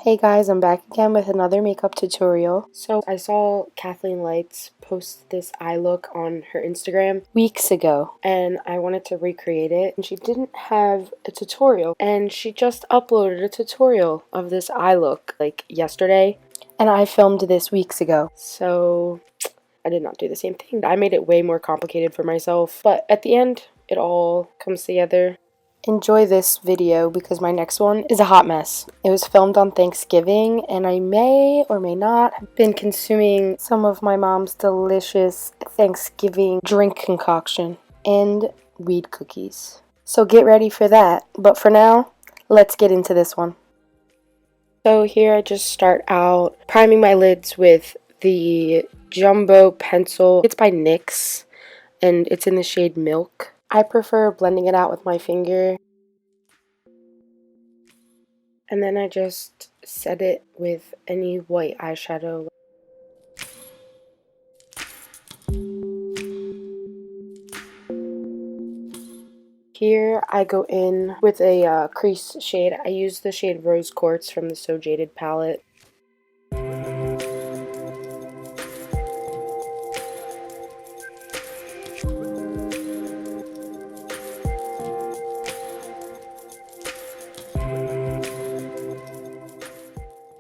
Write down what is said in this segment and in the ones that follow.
Hey guys, I'm back again with another makeup tutorial. So I saw KathleenLights post this eye look on her Instagram weeks ago and I wanted to recreate it, and she didn't have a tutorial, and she just uploaded a tutorial of this eye look like yesterday, and I filmed this weeks ago. So I did not do the same thing. I made it way more complicated for myself, but at the end it all comes together. Enjoy this video because my next one is a hot mess. It was filmed on Thanksgiving and I may or may not have been consuming some of my mom's delicious Thanksgiving drink concoction and weed cookies. So get ready for that. But for now, let's get into this one. So here I just start out priming my lids with the Jumbo pencil. It's by NYX and it's in the shade Milk. I prefer blending it out with my finger, and then I just set it with any white eyeshadow. Here I go in with a crease shade. I use the shade Rose Quartz from the So Jaded palette.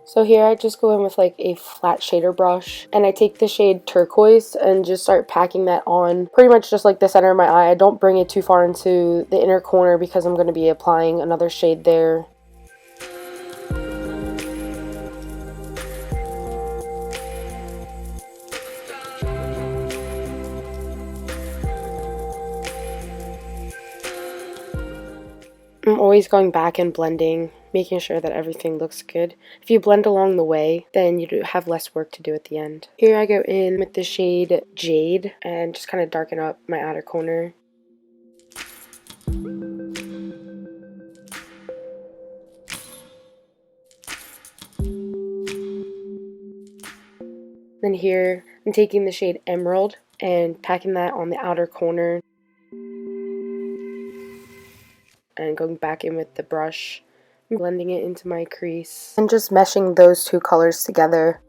So here I just go in with like a flat shader brush, and I take the shade Turquoise and just start packing that on pretty much just like the center of my eye. I don't bring it too far into the inner corner because I'm going to be applying another shade there. I'm always going back and blending, making sure that everything looks good. If you blend along the way, then you have less work to do at the end. Here I go in with the shade Jade and just kind of darken up my outer corner. Then here I'm taking the shade Emerald and packing that on the outer corner, and going back in with the brush, blending it into my crease, and just meshing those two colors together.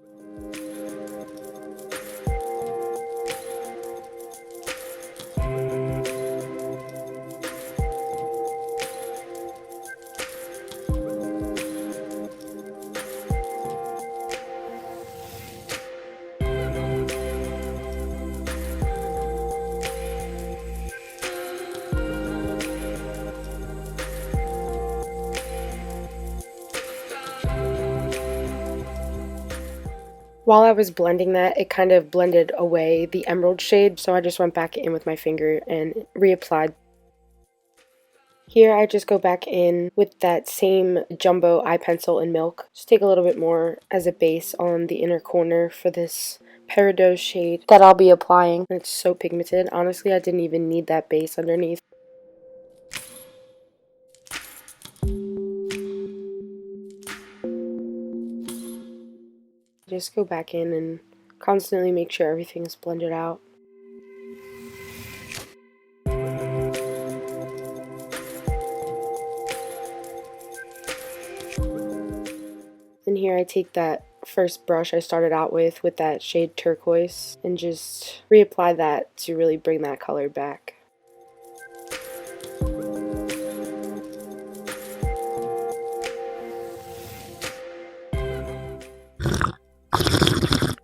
While I was blending that, it kind of blended away the emerald shade, so I just went back in with my finger and reapplied. Here I just go back in with that same Jumbo eye pencil in Milk. Just take a little bit more as a base on the inner corner for this Peridot shade that I'll be applying. It's so pigmented. Honestly, I didn't even need that base underneath. Just go back in and constantly make sure everything is blended out. And here I take that first brush I started out with that shade Turquoise and just reapply that to really bring that color back.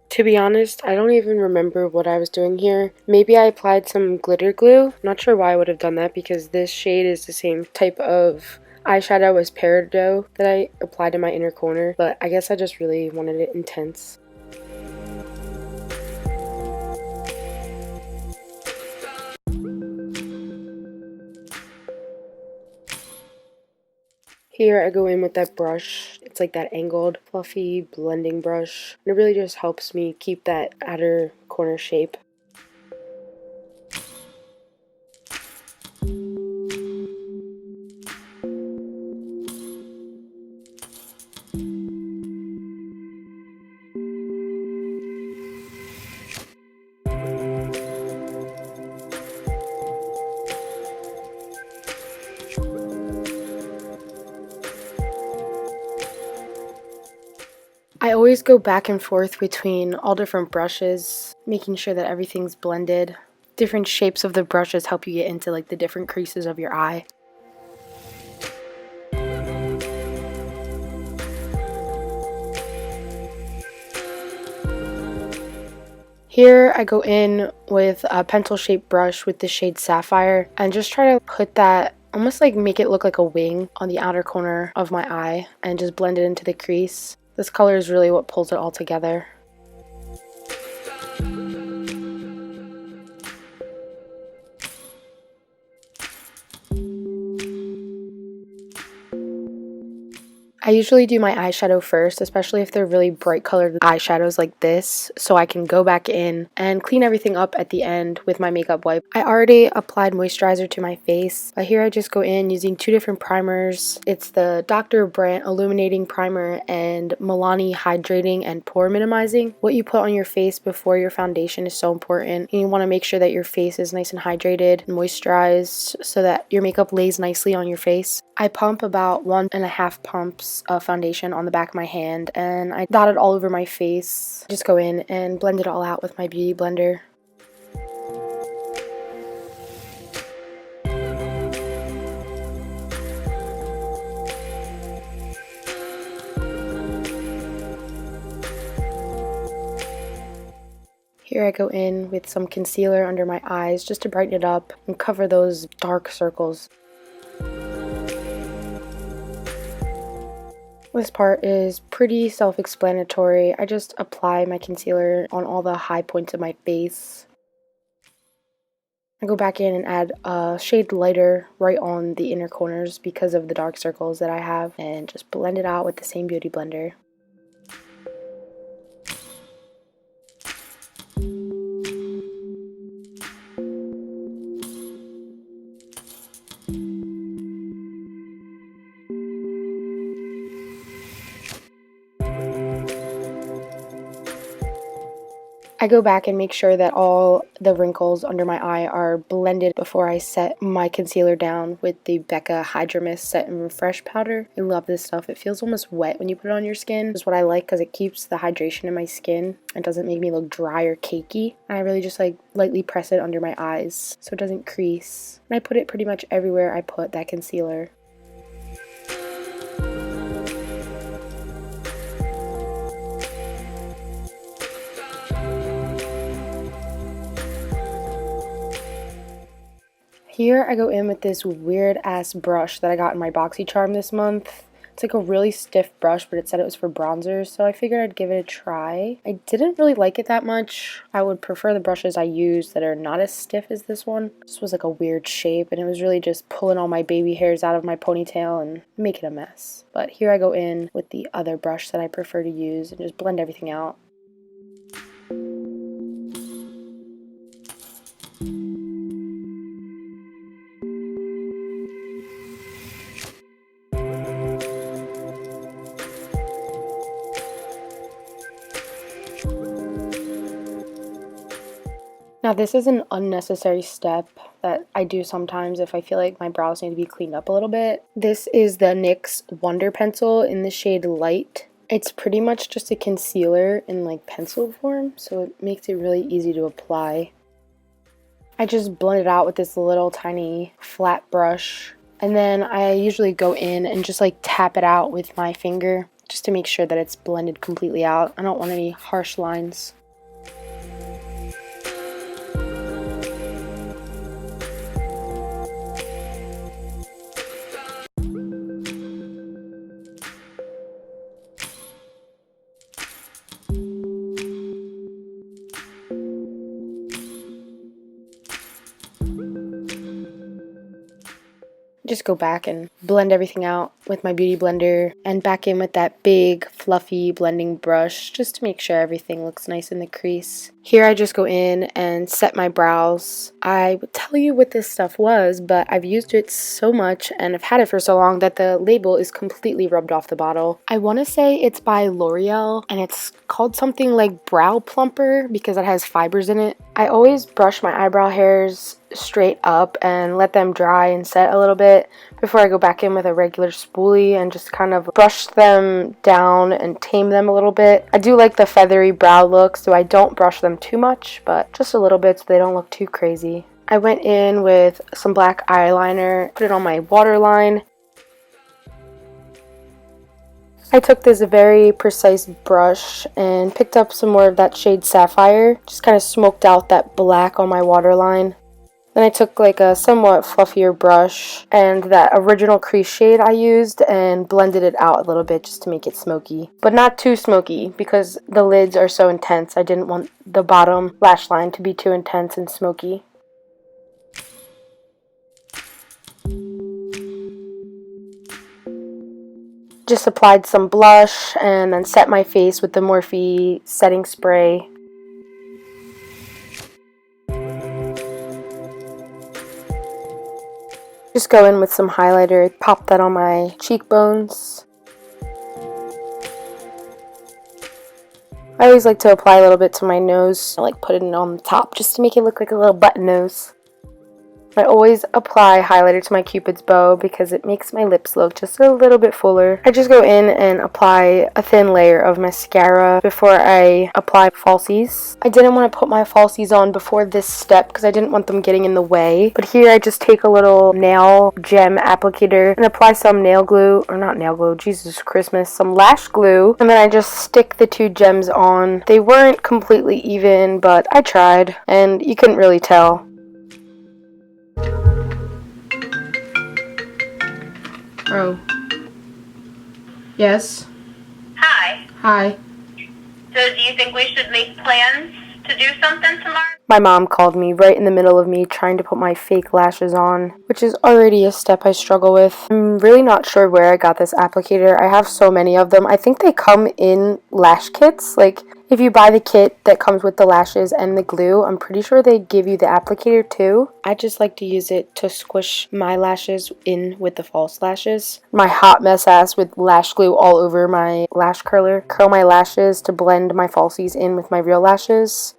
To be honest, I don't even remember what I was doing here. Maybe I applied some glitter glue. Not sure why I would have done that because this shade is the same type of eyeshadow as Peridot that I applied in my inner corner, but I guess I just really wanted it intense. Here I go in with that brush. It's like that angled, fluffy blending brush. And it really just helps me keep that outer corner shape. always go back and forth between all different brushes, making sure that everything's blended. Different shapes of the brushes help you get into like the different creases of your eye. Here I go in with a pencil shaped brush with the shade Sapphire and just try to put that, almost like make it look like a wing on the outer corner of my eye and just blend it into the crease. This color is really what pulls it all together. I usually do my eyeshadow first, especially if they're really bright colored eyeshadows like this, so I can go back in and clean everything up at the end with my makeup wipe. I already applied moisturizer to my face, but here I just go in using two different primers. It's the Dr. Brandt Illuminating Primer and Milani Hydrating and Pore Minimizing. What you put on your face before your foundation is so important, and you want to make sure that your face is nice and hydrated and moisturized so that your makeup lays nicely on your face. I pump about 1.5 pumps of foundation on the back of my hand and I dot it all over my face. Just go in and blend it all out with my beauty blender. Here I go in with some concealer under my eyes just to brighten it up and cover those dark circles. This part is pretty self-explanatory. I just apply my concealer on all the high points of my face. I go back in and add a shade lighter right on the inner corners because of the dark circles that I have, and just blend it out with the same beauty blender. I go back and make sure that all the wrinkles under my eye are blended before I set my concealer down with the Becca Hydra Mist Set and Refresh powder. I love this stuff. It feels almost wet when you put it on your skin. This is what I like because it keeps the hydration in my skin and doesn't make me look dry or cakey. And I really just like lightly press it under my eyes so it doesn't crease. And I put it pretty much everywhere I put that concealer. Here I go in with this weird ass brush that I got in my BoxyCharm this month. It's like a really stiff brush, but it said it was for bronzers, so I figured I'd give it a try. I didn't really like it that much. I would prefer the brushes I use that are not as stiff as this one. This was like a weird shape, and it was really just pulling all my baby hairs out of my ponytail and making a mess. But here I go in with the other brush that I prefer to use and just blend everything out. Now this is an unnecessary step that I do sometimes if I feel like my brows need to be cleaned up a little bit. This is the NYX Wonder Pencil in the shade Light. It's pretty much just a concealer in like pencil form, so it makes it really easy to apply. I just blend it out with this little tiny flat brush, and then I usually go in and just like tap it out with my finger just to make sure that it's blended completely out. I don't want any harsh lines. Just go back and blend everything out with my beauty blender and back in with that big fluffy blending brush just to make sure everything looks nice in the crease. Here I just go in and set my brows. I would tell you what this stuff was, but I've used it so much and I've had it for so long that the label is completely rubbed off the bottle. I want to say it's by L'Oreal and it's called something like Brow Plumper because it has fibers in it. I always brush my eyebrow hairs straight up and let them dry and set a little bit before I go back in with a regular spoolie and just kind of brush them down and tame them a little bit. I do like the feathery brow look, so I don't brush them too much, but just a little bit so they don't look too crazy. I went in with some black eyeliner, put it on my waterline. I took this very precise brush and picked up some more of that shade Sapphire, just kind of smoked out that black on my waterline. Then I took like a somewhat fluffier brush and that original crease shade I used and blended it out a little bit just to make it smoky. But not too smoky because the lids are so intense. I didn't want the bottom lash line to be too intense and smoky. Just applied some blush and then set my face with the Morphe setting spray. Just go in with some highlighter, pop that on my cheekbones. I always like to apply a little bit to my nose. I like putting it on the top just to make it look like a little button nose. I always apply highlighter to my Cupid's bow because it makes my lips look just a little bit fuller. I just go in and apply a thin layer of mascara before I apply falsies. I didn't want to put my falsies on before this step because I didn't want them getting in the way. But here I just take a little nail gem applicator and apply some nail glue, or not nail glue, Jesus Christmas, some lash glue. And then I just stick the two gems on. They weren't completely even, but I tried and you couldn't really tell. Oh. Yes? Hi. Hi. So do you think we should make plans to do something tomorrow? My mom called me right in the middle of me trying to put my fake lashes on, which is already a step I struggle with. I'm really not sure where I got this applicator. I have so many of them. I think they come in lash kits. Like, if you buy the kit that comes with the lashes and the glue, I'm pretty sure they give you the applicator too. I just like to use it to squish my lashes in with the false lashes. My hot mess ass with lash glue all over my lash curler. Curl my lashes to blend my falsies in with my real lashes.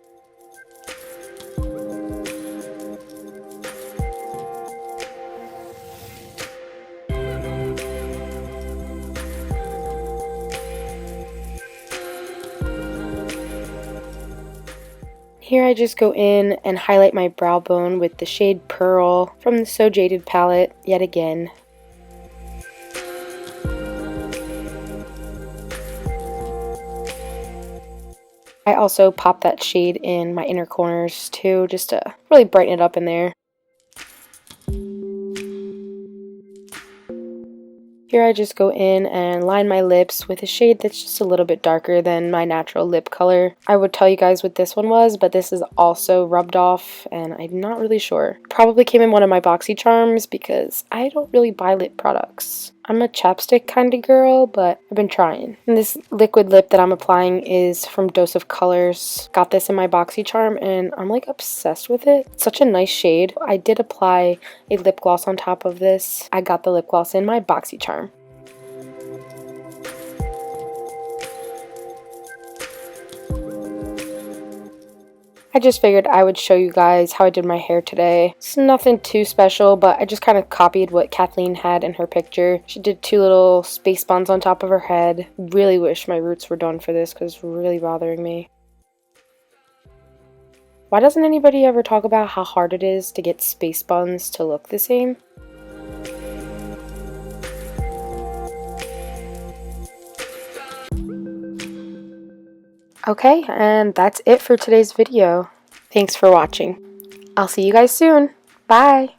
Here I just go in and highlight my brow bone with the shade Pearl from the So Jaded palette yet again. I also pop that shade in my inner corners too, just to really brighten it up in there. Here I just go in and line my lips with a shade that's just a little bit darker than my natural lip color. I would tell you guys what this one was, but this is also rubbed off and I'm not really sure. Probably came in one of my BoxyCharms because I don't really buy lip products. I'm a chapstick kind of girl, but I've been trying. And this liquid lip that I'm applying is from Dose of Colors. Got this in my BoxyCharm and I'm like obsessed with it. It's such a nice shade. I did apply a lip gloss on top of this. I got the lip gloss in my BoxyCharm. I just figured I would show you guys how I did my hair today. It's nothing too special, but I just kind of copied what Kathleen had in her picture. She did two little space buns on top of her head. Really wish my roots were done for this because it's really bothering me. Why doesn't anybody ever talk about how hard it is to get space buns to look the same? Okay, and that's it for today's video. Thanks for watching. I'll see you guys soon. Bye!